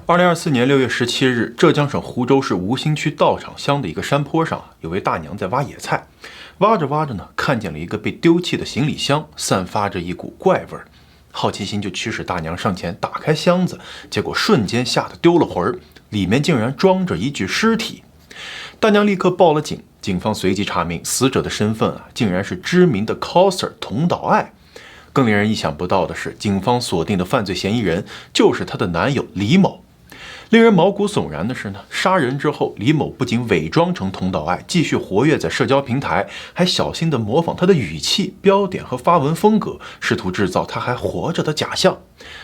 2024年6月17日，浙江省湖州市吴兴区道场乡的一个山坡上，有位大娘在挖野菜，挖着挖着呢，看见了一个被丢弃的行李箱，散发着一股怪味儿。好奇心就驱使大娘上前打开箱子，结果瞬间吓得丢了魂儿，里面竟然装着一具尸体。大娘立刻报了警，警方随即查明死者的身份竟然是知名的 coser 佟岛爱。更令人意想不到的是，警方锁定的犯罪嫌疑人就是她的男友李某。令人毛骨悚然的是呢，杀人之后，李某不仅伪装成佟岛爱，继续活跃在社交平台，还小心地模仿他的语气、标点和发文风格，试图制造他还活着的假象。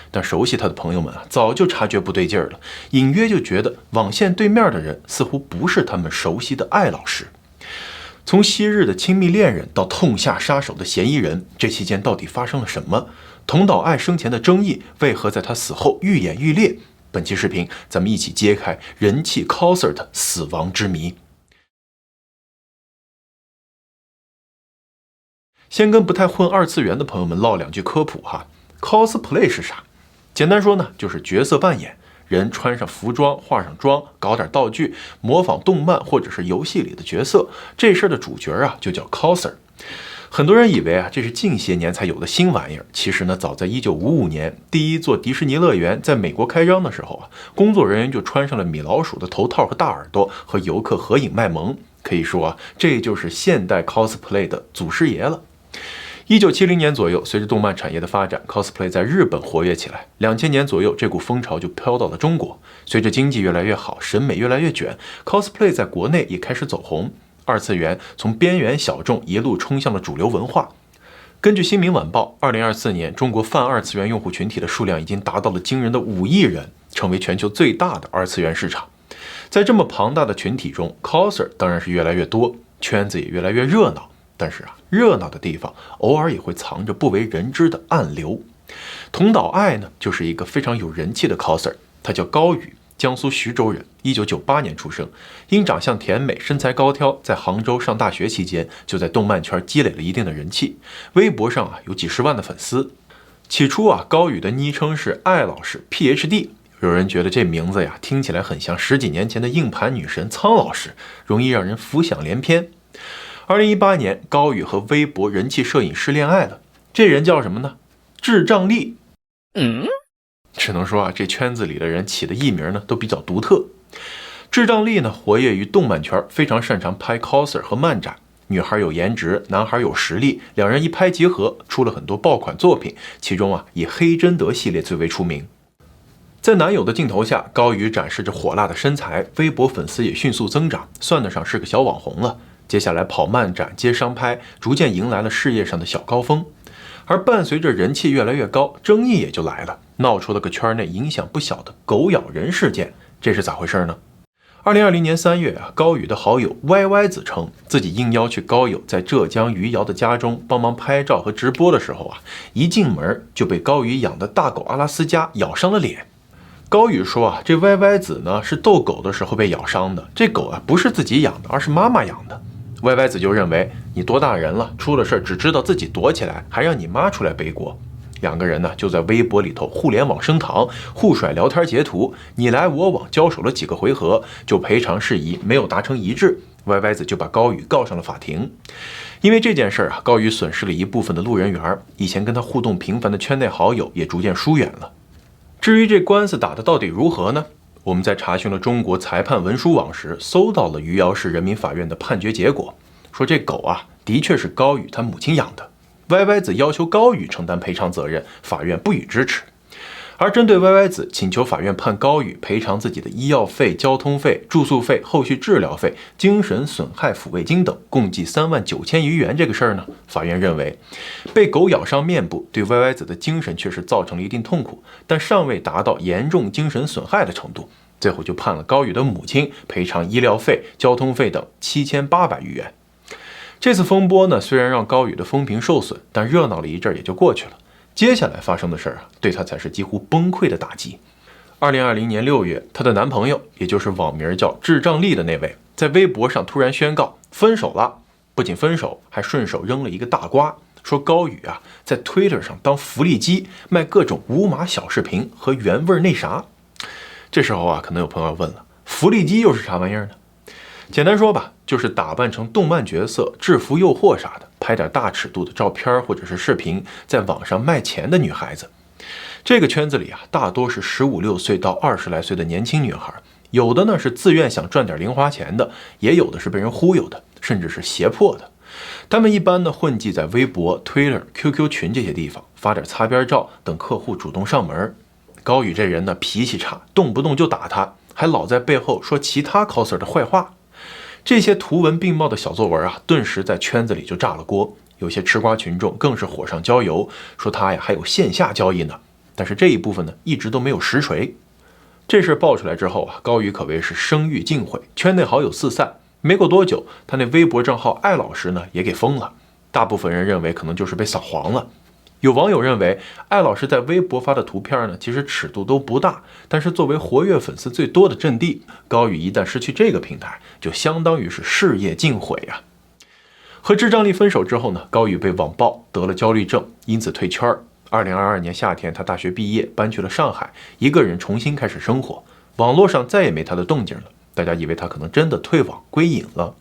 但熟悉他的朋友们早就察觉不对劲儿了，隐约就觉得网线对面的人似乎不是他们熟悉的艾老师。从昔日的亲密恋人到痛下杀手的嫌疑人，这期间到底发生了什么？佟岛爱生前的争议为何在他死后愈演愈烈？本期视频，咱们一起揭开人气 coser 的死亡之谜。先跟不太混二次元的朋友们唠两句科普哈。cosplay 是啥？简单说呢，就是角色扮演，人穿上服装，化上妆，搞点道具，模仿动漫或者是游戏里的角色。这事儿的主角就叫 coser。很多人以为这是近些年才有的新玩意儿，其实呢，早在1955年，第一座迪士尼乐园在美国开张的时候工作人员就穿上了米老鼠的头套和大耳朵，和游客合影卖萌。可以说这就是现代 cosplay 的祖师爷了。1970年左右，随着动漫产业的发展 ，cosplay 在日本活跃起来。2000年左右，这股风潮就飘到了中国。随着经济越来越好，审美越来越卷 ，cosplay 在国内也开始走红。二次元从边缘小众一路冲向了主流文化。根据新民晚报，2024年中国泛二次元用户群体的数量已经达到了惊人的5亿人，成为全球最大的二次元市场。在这么庞大的群体中 ，coser 当然是越来越多，圈子也越来越热闹。但是热闹的地方偶尔也会藏着不为人知的暗流。佟岛爱呢，就是一个非常有人气的 coser， 他叫高宇。江苏徐州人，1998年出生，因长相甜美、身材高挑，在杭州上大学期间就在动漫圈积累了一定的人气，微博上有几十万的粉丝。起初高宇的昵称是艾老师 PhD， 有人觉得这名字听起来很像10几年前的硬盘女神苍老师，容易让人浮想联翩。2018年，高宇和微博人气摄影师恋爱了，这人叫什么呢？智障力。只能说这圈子里的人起的艺名呢都比较独特。智障力呢活跃于动漫圈，非常擅长拍 coser 和漫展。女孩有颜值，男孩有实力，两人一拍即合，出了很多爆款作品，其中以黑贞德系列最为出名。在男友的镜头下，高宇展示着火辣的身材，微博粉丝也迅速增长，算得上是个小网红了。接下来跑漫展、接商拍，逐渐迎来了事业上的小高峰。而伴随着人气越来越高，争议也就来了，闹出了个圈内影响不小的狗咬人事件。这是咋回事呢？2020年3月高宇的好友 YY 子称，自己应邀去高友在浙江余姚的家中帮忙拍照和直播的时候一进门就被高宇养的大狗阿拉斯加咬伤了脸。高宇说这 YY 子呢是逗狗的时候被咬伤的，这狗不是自己养的，而是妈妈养的。YY 子就认为你多大人了，出了事只知道自己躲起来，还让你妈出来背锅。两个人呢就在微博里头互联网升堂，互甩聊天截图，你来我往，交手了几个回合，就赔偿事宜没有达成一致， YY 子就把高宇告上了法庭。因为这件事高宇损失了一部分的路人缘，以前跟他互动频繁的圈内好友也逐渐疏远了。至于这官司打得到底如何呢？我们在查询了中国裁判文书网时，搜到了余姚市人民法院的判决结果，说这狗的确是高宇他母亲养的。YY 子要求高宇承担赔偿责任，法院不予支持。而针对 YY 子请求法院判高宇赔偿自己的医药费、交通费、住宿费、后续治疗费、精神损害抚慰金等，共计39000余元这个事儿呢，法院认为，被狗咬伤面部对 YY 子的精神确实造成了一定痛苦，但尚未达到严重精神损害的程度，最后就判了高宇的母亲赔偿医疗费、交通费等7800余元。这次风波呢，虽然让高宇的风评受损，但热闹了一阵也就过去了。接下来发生的事对她才是几乎崩溃的打击。2020年6月，她的男朋友，也就是网名叫智障力的那位，在微博上突然宣告分手了。不仅分手，还顺手扔了一个大瓜，说高宇在 Twitter 上当福利机，卖各种无码小视频和原味那啥。这时候啊，可能有朋友问了，福利机又是啥玩意儿呢？简单说吧，就是打扮成动漫角色、制服诱惑啥的，拍点大尺度的照片或者是视频，在网上卖钱的女孩子。这个圈子里啊，大多是15、16岁到20来岁的年轻女孩，有的呢是自愿想赚点零花钱的，也有的是被人忽悠的，甚至是胁迫的。他们一般呢混迹在微博、Twitter、QQ 群这些地方，发点擦边照，等客户主动上门。高宇这人呢脾气差，动不动就打他，还老在背后说其他 coser 的坏话。这些图文并茂的小作文啊，顿时在圈子里就炸了锅。有些吃瓜群众更是火上浇油，说他呀还有线下交易呢。但是这一部分呢，一直都没有实锤。这事爆出来之后啊，高宇可谓是声誉尽毁，圈内好友四散。没过多久，他那微博账号艾老师呢也给封了。大部分人认为可能就是被扫黄了。有网友认为，艾老师在微博发的图片呢，其实尺度都不大，但是作为活跃粉丝最多的阵地，高宇一旦失去这个平台，就相当于是事业尽毁啊。和智障力分手之后呢，高宇被网暴，得了焦虑症，因此退圈。2022年夏天，他大学毕业，搬去了上海，一个人重新开始生活。网络上再也没他的动静了，大家以为他可能真的退网归隐了。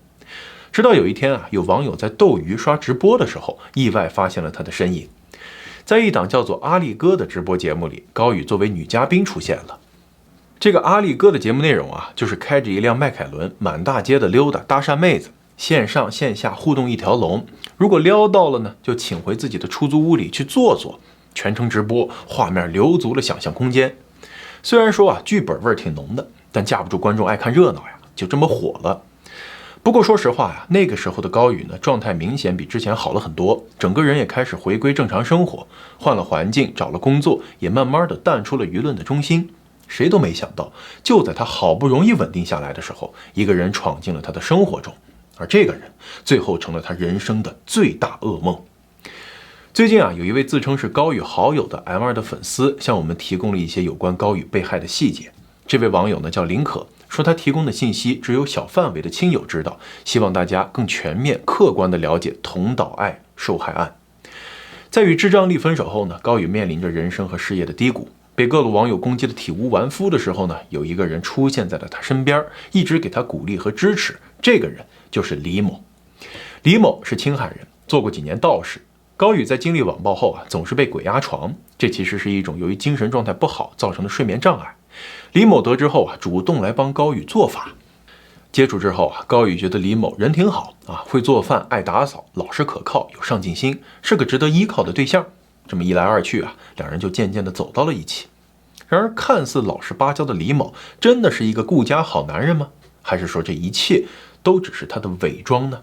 直到有一天啊，有网友在斗鱼刷直播的时候，意外发现了他的身影。在一档叫做阿力哥的直播节目里，高宇作为女嘉宾出现了。这个阿力哥的节目内容啊，就是开着一辆迈凯伦满大街的溜达，搭讪妹子，线上线下互动一条龙。如果撩到了呢，就请回自己的出租屋里去坐坐。全程直播，画面留足了想象空间。虽然说啊，剧本味挺浓的，但架不住观众爱看热闹呀，就这么火了。不过说实话呀，那个时候的高宇呢，状态明显比之前好了很多，整个人也开始回归正常生活，换了环境，找了工作，也慢慢的淡出了舆论的中心。谁都没想到，就在他好不容易稳定下来的时候，一个人闯进了他的生活中，而这个人最后成了他人生的最大噩梦。最近啊，有一位自称是高宇好友的 M2 的粉丝向我们提供了一些有关高宇被害的细节。这位网友呢叫林可，说他提供的信息只有小范围的亲友知道，希望大家更全面客观地了解同岛爱受害案。在与智障力分手后呢，高宇面临着人生和事业的低谷，被各路网友攻击的体无完肤的时候呢，有一个人出现在了他身边，一直给他鼓励和支持。这个人就是李某。李某是青海人，做过几年道士。高宇在经历网暴后啊，总是被鬼压床，这其实是一种由于精神状态不好造成的睡眠障碍。李某得知后啊，主动来帮高宇做法。接触之后啊，高宇觉得李某人挺好啊，会做饭，爱打扫，老实可靠，有上进心，是个值得依靠的对象。这么一来二去啊，两人就渐渐的走到了一起。然而，看似老实巴交的李某，真的是一个顾家好男人吗？还是说这一切都只是他的伪装呢？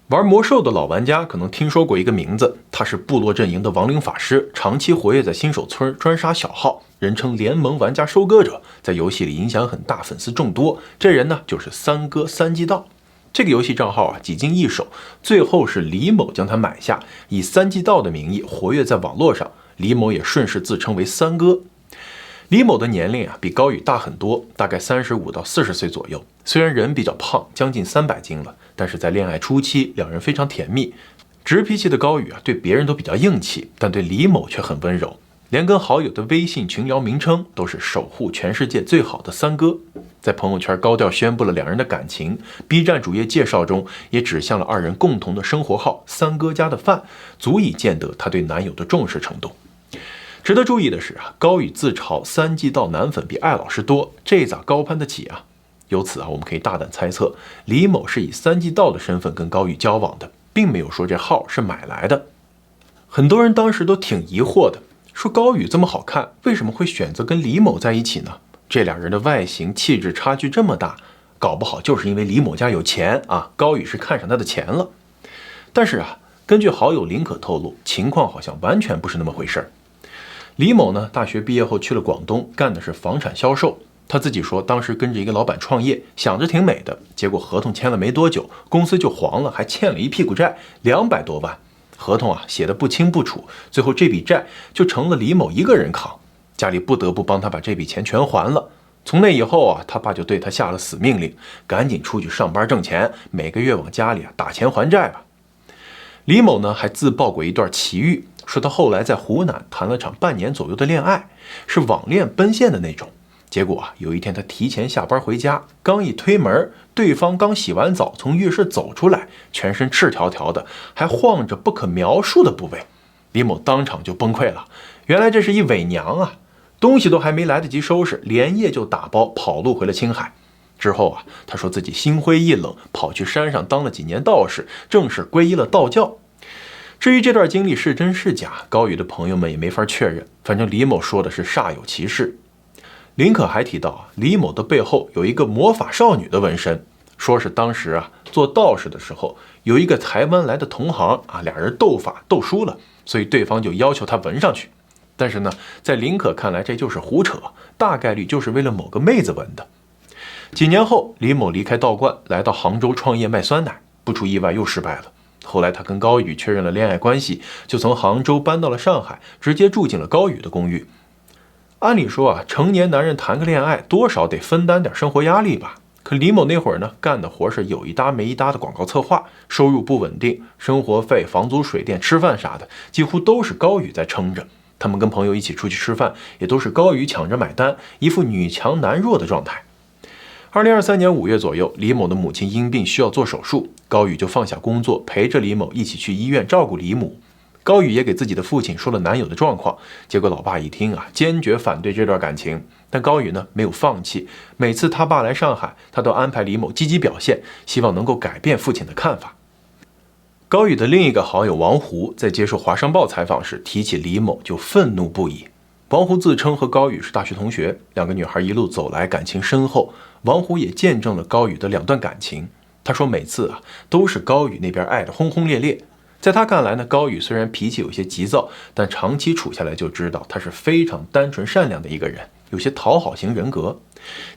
玩魔兽的老玩家可能听说过一个名字，他是部落阵营的亡灵法师，长期活跃在新手村，专杀小号，人称联盟玩家收割者，在游戏里影响很大，粉丝众多。这人呢就是三哥三季道。这个游戏账号啊几经易手，最后是李某将他买下，以三季道的名义活跃在网络上，李某也顺势自称为三哥。李某的年龄啊比高宇大很多，大概35到40岁左右。虽然人比较胖，将近300斤了，但是在恋爱初期，两人非常甜蜜。直脾气的高宇啊对别人都比较硬气，但对李某却很温柔，连跟好友的微信群聊名称都是守护全世界最好的三哥。在朋友圈高调宣布了两人的感情， B 站主页介绍中也指向了二人共同的生活号三哥家的饭，足以见得他对男友的重视程度。值得注意的是啊，高宇自嘲三季道男粉比艾老师多，这咋高攀得起啊？由此啊，我们可以大胆猜测，李某是以三季道的身份跟高宇交往的，并没有说这号是买来的。很多人当时都挺疑惑的，说高宇这么好看，为什么会选择跟李某在一起呢？这两人的外形气质差距这么大，搞不好就是因为李某家有钱啊，高宇是看上他的钱了。但是啊，根据好友林可透露，情况好像完全不是那么回事儿。李某呢，大学毕业后去了广东，干的是房产销售。他自己说，当时跟着一个老板创业，想着挺美的，结果合同签了没多久，公司就黄了，还欠了一屁股债，200多万。合同啊写的不清不楚，最后这笔债就成了李某一个人扛，家里不得不帮他把这笔钱全还了。从那以后啊，他爸就对他下了死命令，赶紧出去上班挣钱，每个月往家里打钱还债吧。李某呢还自曝过一段奇遇，说他后来在湖南谈了场半年左右的恋爱，是网恋奔现的那种，结果啊，有一天他提前下班回家，刚一推门，对方刚洗完澡从浴室走出来，全身赤条条的，还晃着不可描述的部位。李某当场就崩溃了，原来这是一伪娘啊！东西都还没来得及收拾，连夜就打包跑路回了青海。之后啊，他说自己心灰意冷，跑去山上当了几年道士，正式皈依了道教。至于这段经历是真是假，高宇的朋友们也没法确认，反正李某说的是煞有其事。林可还提到，李某的背后有一个魔法少女的纹身，说是当时啊做道士的时候，有一个台湾来的同行啊，俩人斗法斗输了，所以对方就要求他纹上去。但是呢，在林可看来这就是胡扯，大概率就是为了某个妹子纹的。几年后，李某离开道观，来到杭州创业卖酸奶，不出意外又失败了。后来他跟高宇确认了恋爱关系，就从杭州搬到了上海，直接住进了高宇的公寓。按理说啊，成年男人谈个恋爱，多少得分担点生活压力吧。可李某那会儿呢，干的活是有一搭没一搭的广告策划，收入不稳定，生活费、房租、水电、吃饭啥的，几乎都是高宇在撑着。他们跟朋友一起出去吃饭，也都是高宇抢着买单，一副女强男弱的状态。2023年5月左右，李某的母亲因病需要做手术，高宇就放下工作，陪着李某一起去医院照顾李母。高宇也给自己的父亲说了男友的状况，结果老爸一听啊，坚决反对这段感情。但高宇呢，没有放弃，每次他爸来上海，他都安排李某积极表现，希望能够改变父亲的看法。高宇的另一个好友王胡在接受华商报采访时提起李某就愤怒不已。王胡自称和高宇是大学同学，两个女孩一路走来感情深厚，王胡也见证了高宇的两段感情。他说每次啊都是高宇那边爱得轰轰烈烈。在他看来呢，高宇虽然脾气有些急躁，但长期处下来就知道他是非常单纯善良的一个人，有些讨好型人格。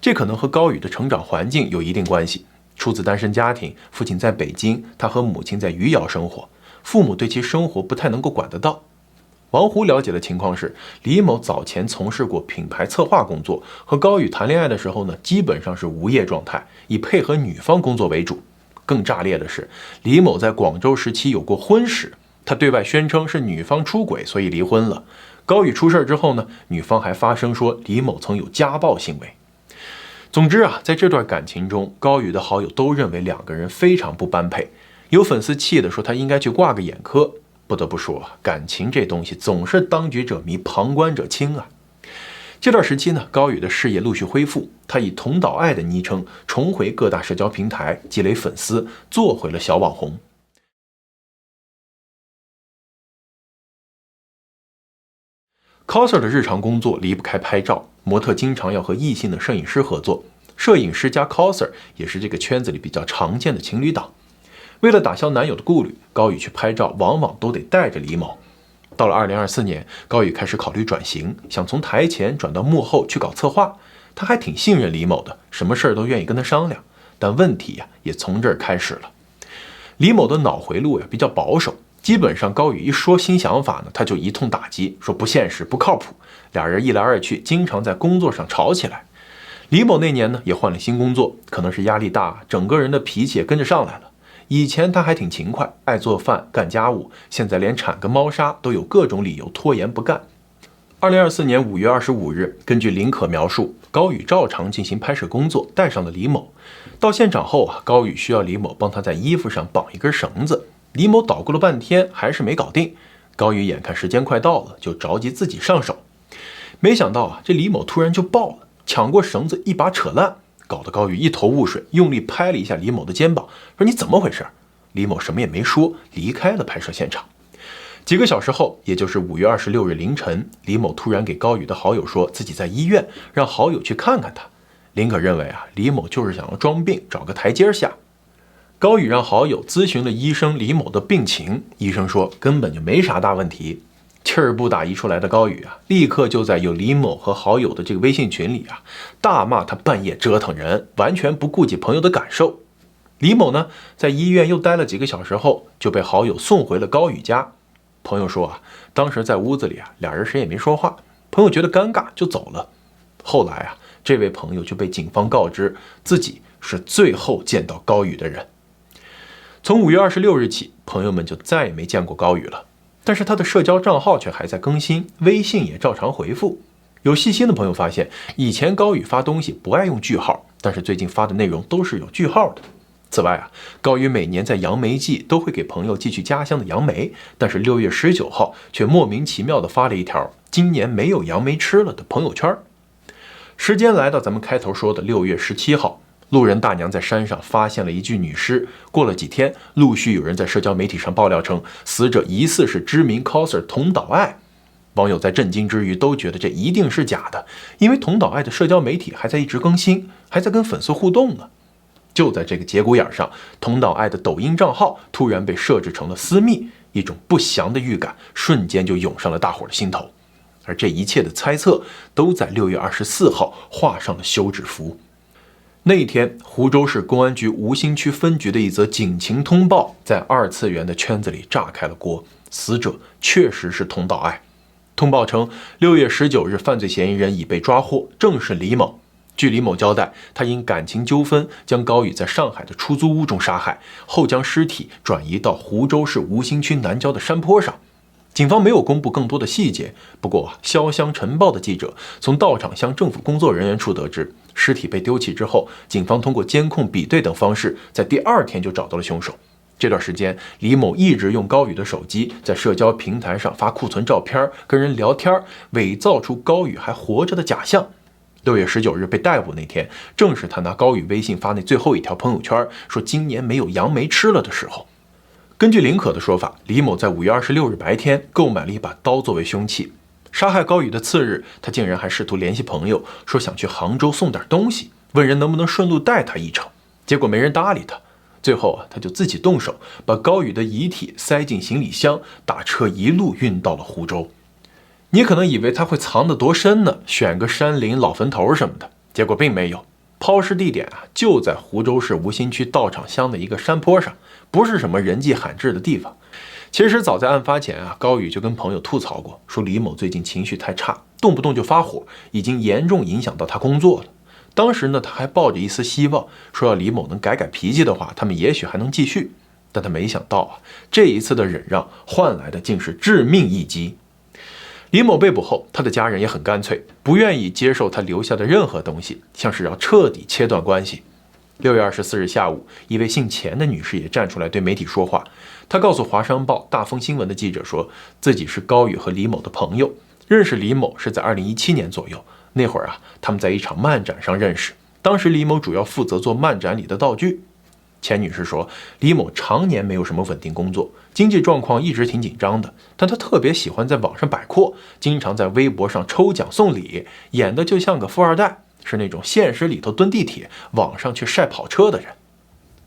这可能和高宇的成长环境有一定关系。出自单身家庭，父亲在北京，他和母亲在余姚生活，父母对其生活不太能够管得到。王胡了解的情况是，李某早前从事过品牌策划工作，和高宇谈恋爱的时候呢，基本上是无业状态，以配合女方工作为主。更炸裂的是，李某在广州时期有过婚史，他对外宣称是女方出轨，所以离婚了。高宇出事之后呢，女方还发声说李某曾有家暴行为。总之啊，在这段感情中，高宇的好友都认为两个人非常不般配，有粉丝气的说他应该去挂个眼科。不得不说，感情这东西总是当局者迷，旁观者清啊。这段时期呢，高宇的事业陆续恢复，他以同岛爱的昵称重回各大社交平台，积累粉丝，做回了小网红。coser 的日常工作离不开拍照，模特经常要和异性的摄影师合作，摄影师加 coser 也是这个圈子里比较常见的情侣档。为了打消男友的顾虑，高宇去拍照往往都得带着李某。到了2024年，高宇开始考虑转型，想从台前转到幕后去搞策划。他还挺信任李某的，什么事儿都愿意跟他商量。但问题呀，也从这儿开始了。李某的脑回路呀比较保守，基本上高宇一说新想法呢，他就一通打击，说不现实、不靠谱。俩人一来二去，经常在工作上吵起来。李某那年呢也换了新工作，可能是压力大，整个人的脾气也跟着上来了。以前他还挺勤快，爱做饭、干家务，现在连铲个猫砂都有各种理由拖延不干。2024年5月25日，根据林可描述，高宇照常进行拍摄工作，带上了李某。到现场后啊，高宇需要李某帮他在衣服上绑一根绳子，李某捣鼓了半天还是没搞定。高宇眼看时间快到了，就着急自己上手。没想到啊，这李某突然就爆了，抢过绳子一把扯烂，搞得高宇一头雾水，用力拍了一下李某的肩膀，说你怎么回事？李某什么也没说，离开了拍摄现场。几个小时后，也就是5月26日凌晨，李某突然给高宇的好友说自己在医院，让好友去看看他。林可认为啊，李某就是想要装病，找个台阶下。高宇让好友咨询了医生李某的病情，医生说根本就没啥大问题。气儿不打一处来的高宇啊，立刻就在有李某和好友的这个微信群里啊，大骂他半夜折腾人，完全不顾及朋友的感受。李某呢，在医院又待了几个小时后，就被好友送回了高宇家。朋友说啊，当时在屋子里啊，俩人谁也没说话，朋友觉得尴尬就走了。后来啊，这位朋友就被警方告知自己是最后见到高宇的人。从5月26日起，朋友们就再也没见过高宇了，但是他的社交账号却还在更新，微信也照常回复。有细心的朋友发现，以前高宇发东西不爱用句号，但是最近发的内容都是有句号的。此外啊，高宇每年在杨梅季都会给朋友寄去家乡的杨梅，但是6月19号却莫名其妙地发了一条今年没有杨梅吃了的朋友圈。时间来到咱们开头说的6月17号，路人大娘在山上发现了一具女尸。过了几天，陆续有人在社交媒体上爆料称，死者疑似是知名 coser 桐岛爱。网友在震惊之余都觉得这一定是假的，因为桐岛爱的社交媒体还在一直更新，还在跟粉丝互动呢。就在这个节骨眼上，桐岛爱的抖音账号突然被设置成了私密，一种不祥的预感瞬间就涌上了大伙的心头。而这一切的猜测都在6月24号画上了休止符。那一天，湖州市公安局吴兴区分局的一则警情通报在二次元的圈子里炸开了锅，死者确实是桐岛爱。通报称，6月19日犯罪嫌疑人已被抓获，正是李某。据李某交代，他因感情纠纷将高宇在上海的出租屋中杀害，后将尸体转移到湖州市吴兴区南郊的山坡上。警方没有公布更多的细节，不过潇湘晨报的记者从到场向政府工作人员处得知，尸体被丢弃之后，警方通过监控比对等方式，在第2天就找到了凶手。这段时间，李某一直用高宇的手机在社交平台上发库存照片，跟人聊天，伪造出高宇还活着的假象。6月19日被逮捕那天，正是他拿高宇微信发那最后一条朋友圈，说今年没有杨梅吃了的时候。根据林可的说法，李某在5月26日白天购买了一把刀作为凶器。杀害高宇的次日，他竟然还试图联系朋友，说想去杭州送点东西，问人能不能顺路带他一程。结果没人搭理他。最后他就自己动手，把高宇的遗体塞进行李箱，打车一路运到了湖州。你可能以为他会藏得多深呢，选个山林老坟头什么的，结果并没有。抛尸地点就在湖州市吴兴区道场乡的一个山坡上，不是什么人迹罕至的地方。其实早在案发前高宇就跟朋友吐槽过，说李某最近情绪太差，动不动就发火，已经严重影响到他工作了。当时呢，他还抱着一丝希望，说要李某能改改脾气的话，他们也许还能继续。但他没想到这一次的忍让换来的竟是致命一击。李某被捕后，他的家人也很干脆，不愿意接受他留下的任何东西，像是要彻底切断关系。6月24日下午，一位姓钱的女士也站出来对媒体说话。她告诉华商报、大风新闻的记者说，自己是高宇和李某的朋友，认识李某是在2017年左右。那会儿他们在一场漫展上认识，当时李某主要负责做漫展里的道具。钱女士说，李某常年没有什么稳定工作，经济状况一直挺紧张的，但他特别喜欢在网上摆阔，经常在微博上抽奖送礼，演的就像个富二代，是那种现实里头蹲地铁，网上却晒跑车的人。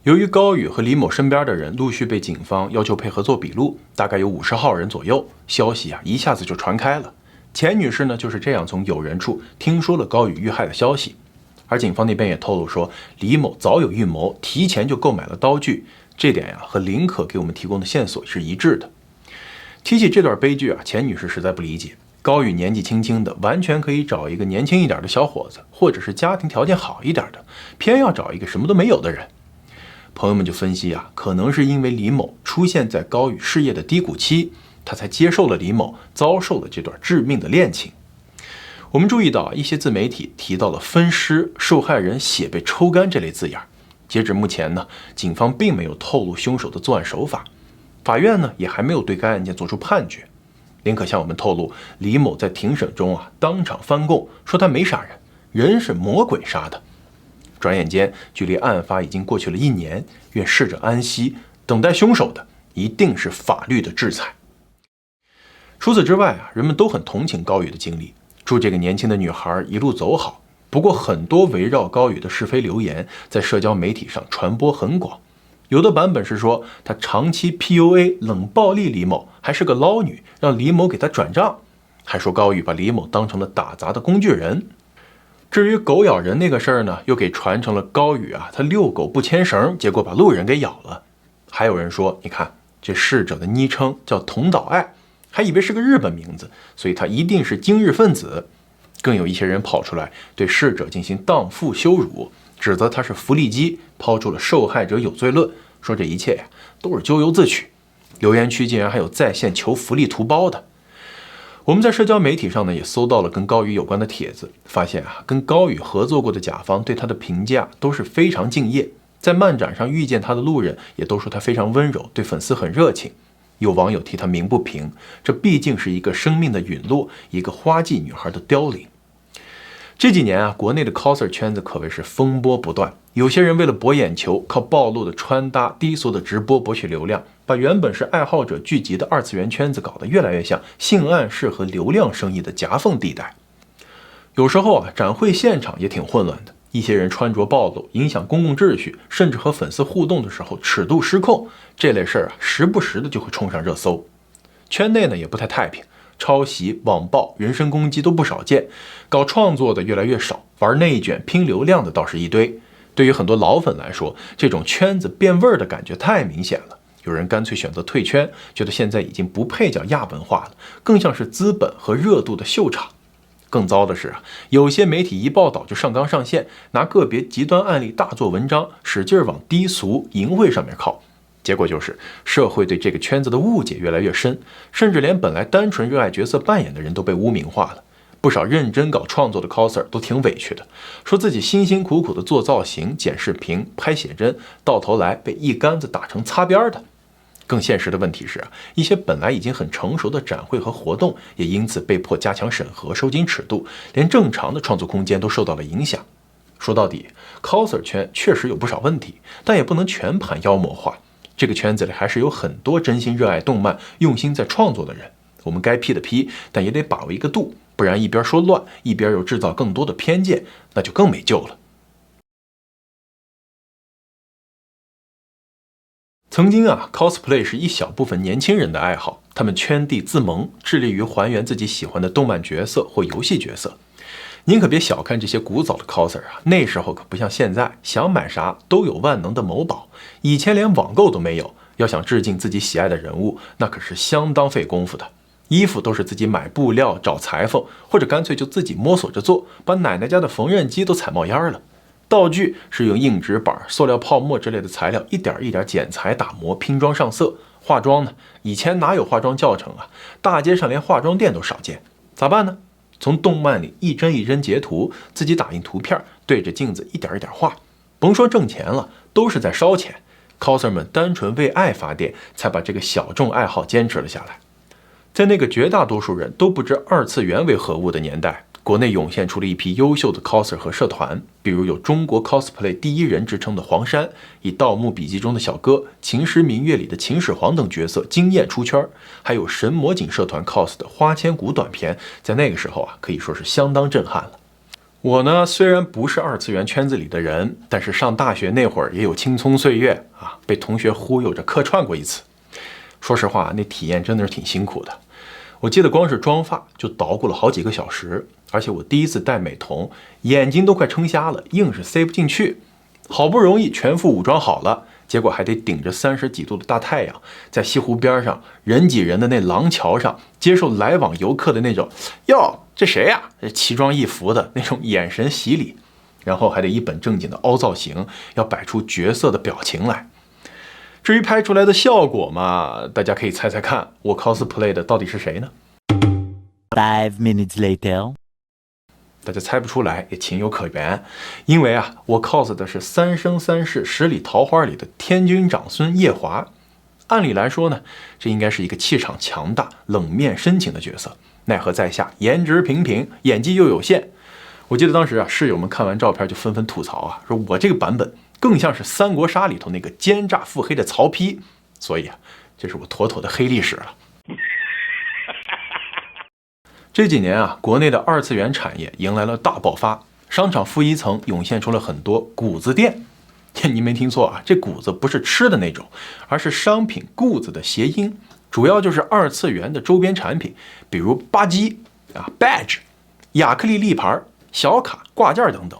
由于高宇和李某身边的人陆续被警方要求配合做笔录，大概有50号人左右，消息一下子就传开了。钱女士呢就是这样从友人处听说了高宇遇害的消息。而警方那边也透露说，李某早有预谋，提前就购买了刀具，这点和林可给我们提供的线索是一致的。提起这段悲剧钱女士实在不理解，高宇年纪轻轻的，完全可以找一个年轻一点的小伙子，或者是家庭条件好一点的，偏要找一个什么都没有的人。朋友们就分析可能是因为李某出现在高宇事业的低谷期，他才接受了李某遭受了这段致命的恋情。我们注意到一些自媒体提到了分尸、受害人血被抽干这类字眼。截止目前呢，警方并没有透露凶手的作案手法，法院呢也还没有对该案件作出判决。林可向我们透露，李某在庭审中当场翻供，说他没杀人，人是魔鬼杀的。转眼间，距离案发已经过去了1年，愿逝者安息，等待凶手的一定是法律的制裁。除此之外人们都很同情高宇的经历，祝这个年轻的女孩一路走好。不过很多围绕高宇的是非流言在社交媒体上传播很广，有的版本是说她长期 PUA 冷暴力李某，还是个捞女，让李某给她转账，还说高宇把李某当成了打杂的工具人。至于狗咬人那个事儿呢，又给传成了高宇他遛狗不牵绳，结果把路人给咬了。还有人说，你看这逝者的昵称叫桐岛爱，还以为是个日本名字，所以他一定是今日分子。更有一些人跑出来对逝者进行荡妇羞辱，指责他是福利机，抛出了受害者有罪论，说这一切都是咎由自取。留言区竟然还有在线求福利图包的。我们在社交媒体上呢，也搜到了跟高宇有关的帖子，发现跟高宇合作过的甲方对他的评价都是非常敬业，在漫展上遇见他的路人也都说他非常温柔，对粉丝很热情。有网友替他鸣不平，这毕竟是一个生命的陨落，一个花季女孩的凋零。这几年国内的 coser 圈子可谓是风波不断，有些人为了博眼球，靠暴露的穿搭、低俗的直播博取流量，把原本是爱好者聚集的二次元圈子搞得越来越像性暗示和流量生意的夹缝地带。有时候展会现场也挺混乱的，一些人穿着暴露，影响公共秩序，甚至和粉丝互动的时候尺度失控，这类事儿时不时的就会冲上热搜。圈内呢也不太太平，抄袭、网暴、人身攻击都不少见，搞创作的越来越少，玩内卷、拼流量的倒是一堆。对于很多老粉来说，这种圈子变味儿的感觉太明显了，有人干脆选择退圈，觉得现在已经不配叫亚文化了，更像是资本和热度的秀场。更糟的是有些媒体一报道就上纲上线，拿个别极端案例大做文章，使劲往低俗、淫秽上面靠。结果就是社会对这个圈子的误解越来越深，甚至连本来单纯热爱角色扮演的人都被污名化了。不少认真搞创作的 coser 都挺委屈的，说自己辛辛苦苦的做造型、剪视频、拍写真，到头来被一竿子打成擦边的。更现实的问题是一些本来已经很成熟的展会和活动，也因此被迫加强审核、收紧尺度，连正常的创作空间都受到了影响。说到底 ，coser 圈确实有不少问题，但也不能全盘妖魔化。这个圈子里还是有很多真心热爱动漫、用心在创作的人，我们该批的批，但也得把握一个度，不然一边说乱，一边又制造更多的偏见，那就更没救了。曾经cosplay 是一小部分年轻人的爱好，他们圈地自萌，致力于还原自己喜欢的动漫角色或游戏角色。您可别小看这些古早的 coser 那时候可不像现在，想买啥都有万能的某宝，以前连网购都没有，要想致敬自己喜爱的人物，那可是相当费功夫的。衣服都是自己买布料、找裁缝，或者干脆就自己摸索着做，把奶奶家的缝纫机都踩冒烟了。道具是用硬纸板、塑料泡沫之类的材料，一点一点剪裁、打磨、拼装上色。化妆呢，以前哪有化妆教程大街上连化妆店都少见，咋办呢？从动漫里一帧一帧截图，自己打印图片，对着镜子一点一点画。甭说挣钱了，都是在烧钱。coser 们单纯为爱发电，才把这个小众爱好坚持了下来。在那个绝大多数人都不知二次元为何物的年代，国内涌现出了一批优秀的 coser 和社团，比如有中国 cosplay 第一人之称的黄山，以《盗墓笔记》中的小哥、《秦时明月》里的秦始皇等角色惊艳出圈，还有神魔警社团 cos 的花千骨短片，在那个时候可以说是相当震撼了。我呢，虽然不是二次元圈子里的人，但是上大学那会儿也有青葱岁月被同学忽悠着客串过一次。说实话，那体验真的是挺辛苦的。我记得光是妆发就捣鼓了好几个小时，而且我第一次戴美瞳，眼睛都快撑瞎了，硬是塞不进去。好不容易全副武装好了，结果还得顶着30几度的大太阳，在西湖边上人挤人的那廊桥上，接受来往游客的那种哟这谁呀，奇装异服的那种眼神洗礼，然后还得一本正经的凹造型，要摆出角色的表情来。至于拍出来的效果嘛，大家可以猜猜看，我 cosplay 的到底是谁呢？ 5 minutes later， 大家猜不出来也情有可原，因为我 cos 的是《三生三世十里桃花》里的天君长孙夜华。按理来说呢，这应该是一个气场强大、冷面深情的角色，奈何在下颜值平平，演技又有限。我记得当时室友们看完照片就纷纷吐槽说我这个版本更像是三国杀里头那个奸诈腹黑的曹丕，所以这是我妥妥的黑历史了。这几年国内的二次元产业迎来了大爆发，商场负一层涌现出了很多谷子店。你没听错这谷子不是吃的那种，而是商品谷子的谐音，主要就是二次元的周边产品，比如吧唧badge、亚克力立牌、小卡、挂件等等。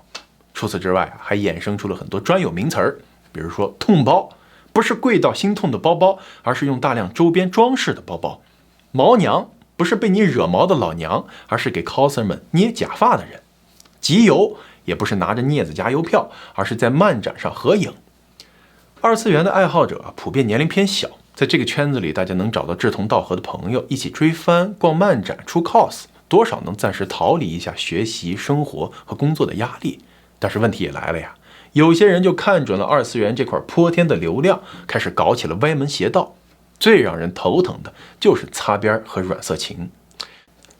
除此之外还衍生出了很多专有名词儿，比如说痛包，不是贵到心痛的包包，而是用大量周边装饰的包包；毛娘，不是被你惹毛的老娘，而是给 coser 们捏假发的人；集邮，也不是拿着镊子夹邮票，而是在漫展上合影。二次元的爱好者普遍年龄偏小，在这个圈子里，大家能找到志同道合的朋友，一起追番、逛漫展、出 cos， 多少能暂时逃离一下学习、生活和工作的压力。但是问题也来了呀，有些人就看准了二次元这块泼天的流量，开始搞起了歪门邪道。最让人头疼的就是擦边和软色情。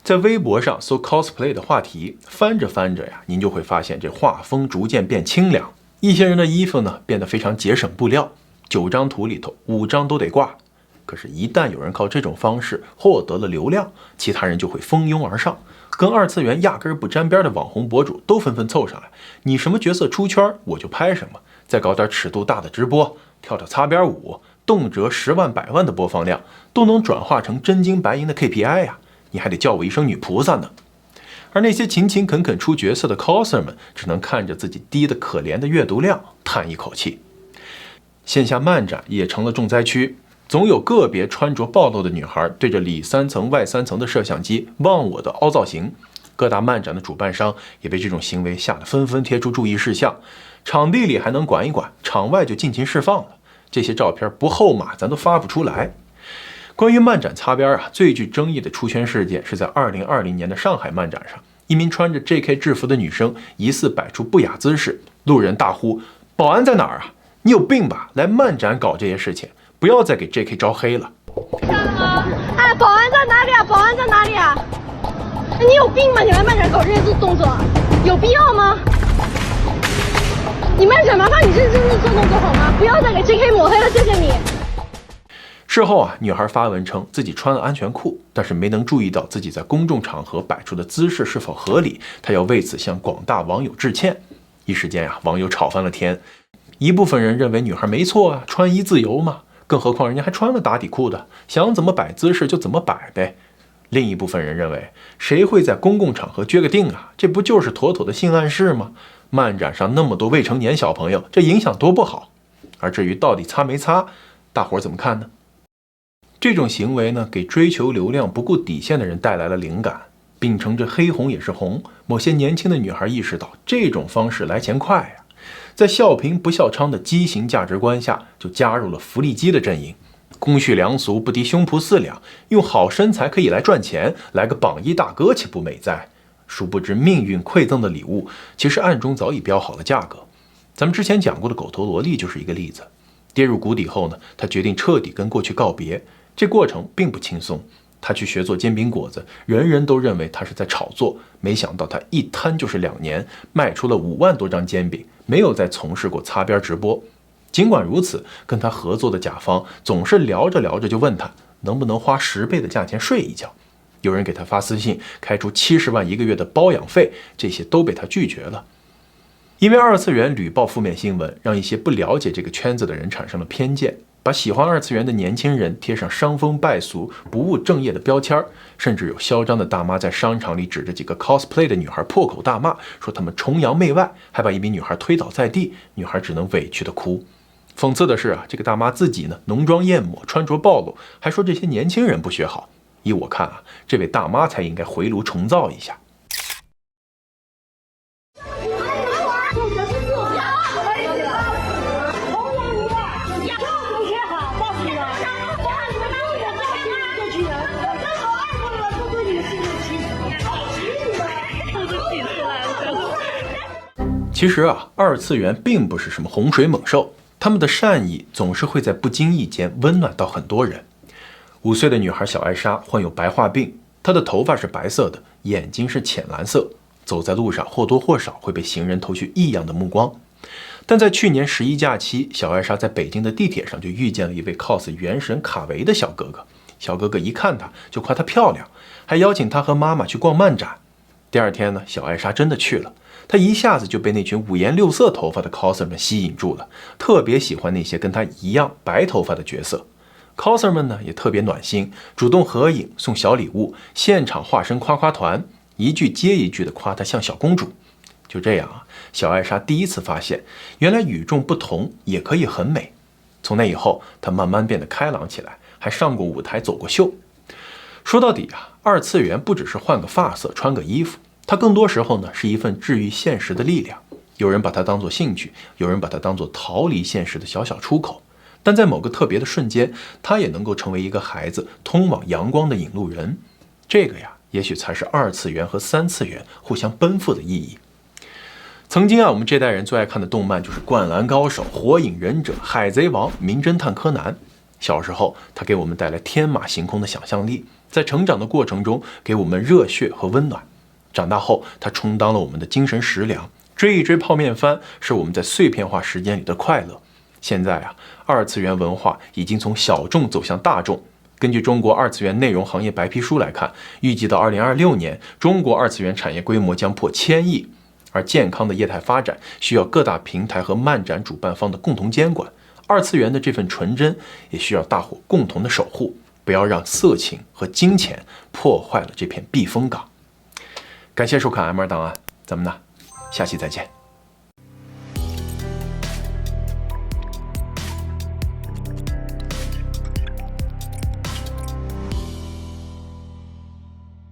在微博上搜 cosplay 的话题，翻着翻着呀，您就会发现这画风逐渐变清凉。一些人的衣服呢变得非常节省布料，9张图里头5张都得挂。可是，一旦有人靠这种方式获得了流量，其他人就会蜂拥而上，跟二次元压根不沾边的网红博主都纷纷凑上来。你什么角色出圈，我就拍什么，再搞点尺度大的直播，跳跳擦边舞，动辄10万、100万的播放量，都能转化成真金白银的 KPI 呀！你还得叫我一声女菩萨呢。而那些勤勤恳恳出角色的 coser 们，只能看着自己低得可怜的阅读量，叹一口气。线下漫展也成了重灾区，总有个别穿着暴露的女孩对着里3层外3层的摄像机忘我的凹造型。各大漫展的主办商也被这种行为吓得纷纷贴出注意事项，场地里还能管一管，场外就尽情释放了。这些照片不后码咱都发不出来。关于漫展擦边最具争议的出圈事件是在2020年的上海漫展上，一名穿着 JK 制服的女生疑似摆出不雅姿势，路人大呼：“保安在哪儿啊？你有病吧？来漫展搞这些事情，不要再给 JK 招黑了。”哎，保安在哪里啊？保安在哪里啊？你有病吗？你来漫展搞这些动作，有必要吗？你漫展麻烦你认真的做动作好吗？不要再给 JK 抹黑了，谢谢你。事后女孩发文称自己穿了安全裤，但是没能注意到自己在公众场合摆出的姿势是否合理，她要为此向广大网友致歉。一时间网友吵翻了天。一部分人认为女孩没错穿衣自由嘛，更何况人家还穿了打底裤的，想怎么摆姿势就怎么摆呗。另一部分人认为，谁会在公共场合撅个腚啊？这不就是妥妥的性暗示吗？漫展上那么多未成年小朋友，这影响多不好。而至于到底擦没擦，大伙怎么看呢？这种行为呢，给追求流量不顾底线的人带来了灵感，秉承着黑红也是红，某些年轻的女孩意识到这种方式来钱快呀，在笑贫不笑娼的畸形价值观下，就加入了福利机的阵营。公序良俗不敌胸脯4两，用好身材可以来赚钱，来个榜一大哥岂不美哉？殊不知命运馈赠的礼物，其实暗中早已标好了价格。咱们之前讲过的狗头萝莉就是一个例子。跌入谷底后呢，她决定彻底跟过去告别。这过程并不轻松，他去学做煎饼果子，人人都认为他是在炒作，没想到他一摊就是2年，卖出了5万多张煎饼，没有再从事过擦边直播。尽管如此，跟他合作的甲方总是聊着聊着就问他能不能花10倍的价钱睡一觉，有人给他发私信开出70万1个月的包养费，这些都被他拒绝了。因为二次元屡报负面新闻，让一些不了解这个圈子的人产生了偏见，把喜欢二次元的年轻人贴上伤风败俗、不务正业的标签，甚至有嚣张的大妈在商场里指着几个 cosplay 的女孩破口大骂，说他们崇洋媚外，还把一名女孩推倒在地，女孩只能委屈的哭。讽刺的是这个大妈自己呢浓妆艳抹，穿着暴露，还说这些年轻人不学好。依我看这位大妈才应该回炉重造一下。其实二次元并不是什么洪水猛兽，他们的善意总是会在不经意间温暖到很多人。5岁的女孩小艾莎患有白化病，她的头发是白色的，眼睛是浅蓝色，走在路上或多或少会被行人投去异样的目光。但在去年11假期，小艾莎在北京的地铁上就遇见了一位 cos 原神卡维的小哥哥。小哥哥一看她就夸她漂亮，还邀请她和妈妈去逛漫展。第二天呢，小艾莎真的去了。她一下子就被那群5颜6色头发的 coser 们吸引住了，特别喜欢那些跟她一样白头发的角色。coser 们呢也特别暖心，主动合影送小礼物，现场化身夸夸团，一句接一句的夸她像小公主。就这样小艾莎第一次发现，原来与众不同也可以很美。从那以后，她慢慢变得开朗起来，还上过舞台，走过秀。说到底二次元不只是换个发色，穿个衣服，它更多时候呢是一份治愈现实的力量。有人把它当作兴趣，有人把它当作逃离现实的小小出口。但在某个特别的瞬间，它也能够成为一个孩子通往阳光的引路人。这个呀，也许才是二次元和三次元互相奔赴的意义。曾经啊，我们这代人最爱看的动漫就是《灌篮高手》《火影忍者》《海贼王》《名侦探柯南》。小时候，它给我们带来天马行空的想象力，在成长的过程中给我们热血和温暖。长大后，它充当了我们的精神食粮。追一追泡面番是我们在碎片化时间里的快乐。现在啊，二次元文化已经从小众走向大众。根据中国二次元内容行业白皮书来看，预计到2026年，中国二次元产业规模将破1000亿。而健康的业态发展需要各大平台和漫展主办方的共同监管。二次元的这份纯真也需要大伙共同的守护，不要让色情和金钱破坏了这片避风港。感谢收看 M2档案，咱们呢下期再见。